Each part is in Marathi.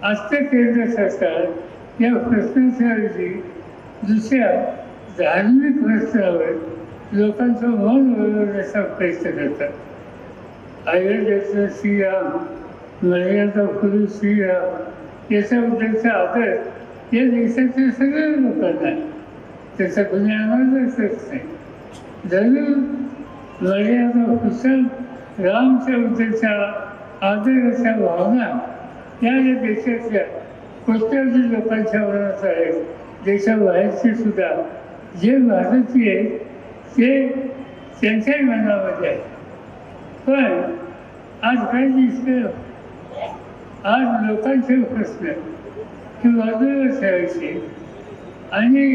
आजचं केंद्र सरकार या प्रश्नाच्याऐवजी दुसऱ्या धार्मिक प्रश्नावर लोकांचं मन वळवण्याचा प्रयत्न करतात. अयोध्येचं श्रीराम, मर्यादा पुरुष श्रीराम याच्याबद्दलचा आदर या देशाच्या सगळ्या लोकांना आहे. त्याचा कुणी आनंदच नाही. जरूर मर्यादा पुरुष रामच्या बद्दलच्या आदराच्या भावना या देशातल्या कोट्यावधी लोकांच्या मनात आहेत. देशाबाहेरचे सुद्धा जे भारतीय आहेत ते त्यांच्याही मनामध्ये आहे. पण आज काय दिसतं, आज लोकांचे प्रश्न हे बाजूला ठेवायचे आणि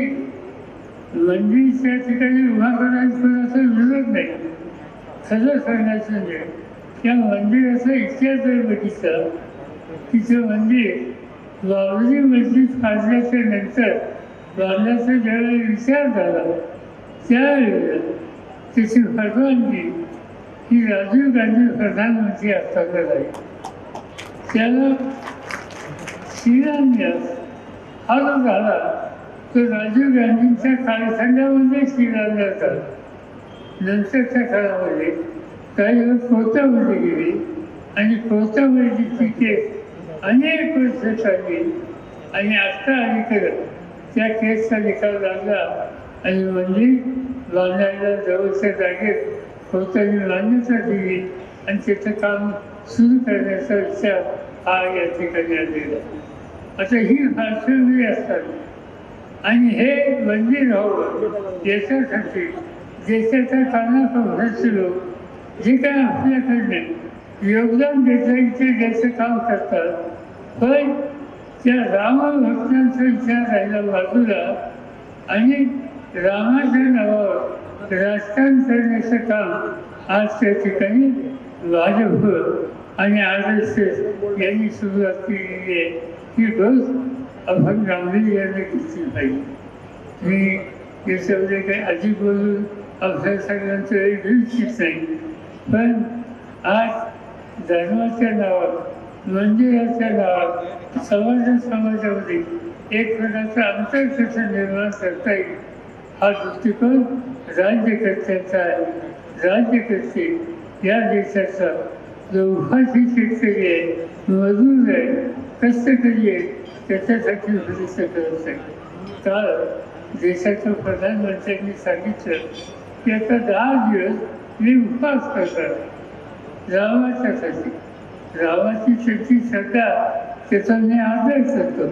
मंदिरच्या ठिकाणी उभा करायचा कोणाचा विरोध नाही. खरं सांगायचं म्हणजे त्या मंदिराचा इतिहास जर बघितला, तिचं मंदिर बाबरी मस्जिद काढल्याच्या नंतर बांधण्याचा ज्यावेळी विचार झाला त्यावेळेला त्याची परवानगी ही राजीव गांधी प्रधानमंत्री असताना झाली. त्याला शिलान्यास हा जो झाला तो राजीव गांधींच्या कालखंडामध्ये शिलान्यास झाला. नंतरच्या काळामध्ये काही लोक कोर्टामध्ये गेले आणि कोर्टामध्ये तिथे अनेक वर्ष चालली आणि आत्ता अलीकडे त्या केसचा निकाल लागला आणि मंदिर बांधायला जवळच्या जागेत कोर्टाने मान्यता दिली आणि त्याचं काम सुरू करण्याचा विचार हा या ठिकाणी आलेला. आता ही फारशी असतात आणि हे मंदिर हवं याच्यासाठी देशाच्या कानाकोपऱ्याचे लोक जे काय आपल्याकडनं योगदान देता इथे ज्याचं काम करतात. पण त्या रामभक्तांचा विचार राहिला बाजूला आणि रामाच्या नावावर राजकारण करण्याचं काम आज त्या ठिकाणी भाजप आणि RSS यांनी सुरुवात केलेली आहे. ही गोष्ट आपण गांभीर्याने घेतली पाहिजे. मी याच्यामध्ये काही अधिक बोलून आपल्या सगळ्यांचं वेळ घेऊ इच्छित नाही. पण आज धर्माच्या नावात, मंदिराच्या नावात समाजामध्ये एक प्रकारचं अंतर कसं निर्माण करता येईल हा दृष्टिकोन राज्यकर्त्यांचा आहे. राज्यकर्ते या देशाचा जो उपाशी शेतकरी आहे, मजूर आहे, कष्टकरी आहे, त्याच्यासाठी भविष्य करत आहे. काल देशाच्या प्रधानमंत्र्यांनी सांगितलं की आता 10 दिवस मी उपवास करतात रामाच्यासाठी. रामाची त्याची श्रद्धा त्याचा मी आदर करतो.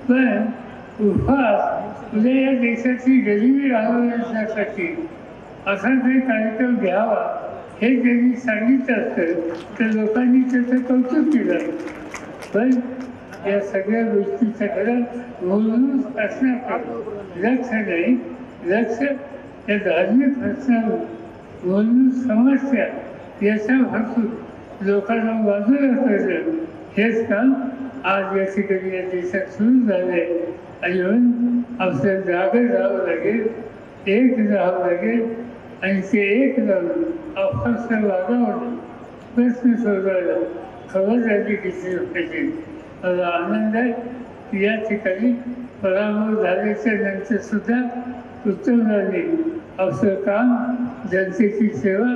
पण उपवास उद्या या देशाची गरिबी घालवण्यासाठी असा काही कार्यक्रम घ्यावा हे त्यांनी सांगितलं असतं तर लोकांनी त्याचं कौतुक केलं. पण या सगळ्या गोष्टीच्याकडे मूलभूत असण्याकडे लक्ष नाही. लक्ष या धार्मिक प्रश्नावर, मूलभूत समस्या याच्यापासून लोकांना बाजूला करणं हेच काम आज या ठिकाणी या देशात सुरू झालं आहे. आणि म्हणून आपल्याला जागे राहावं लागेल, एक राहावं लागेल आणि ते एक राहून अपक्ष वागावं, प्रश्न सोडवायला खबरदारी घेतली पाहिजे. मला आनंद आहे की या ठिकाणी पराभव झाल्याच्या नंतर सुद्धा उत्तमरावने आपलं काम, जनतेची सेवा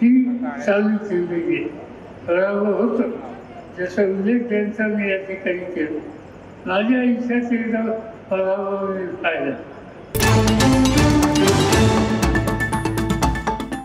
ही चालू ठेवलेली आहे. पराभव होतो जसा उल्लेख त्यांचा मी या ठिकाणी केला. माझ्या आयुष्यात एकदा पराभव पाहिला.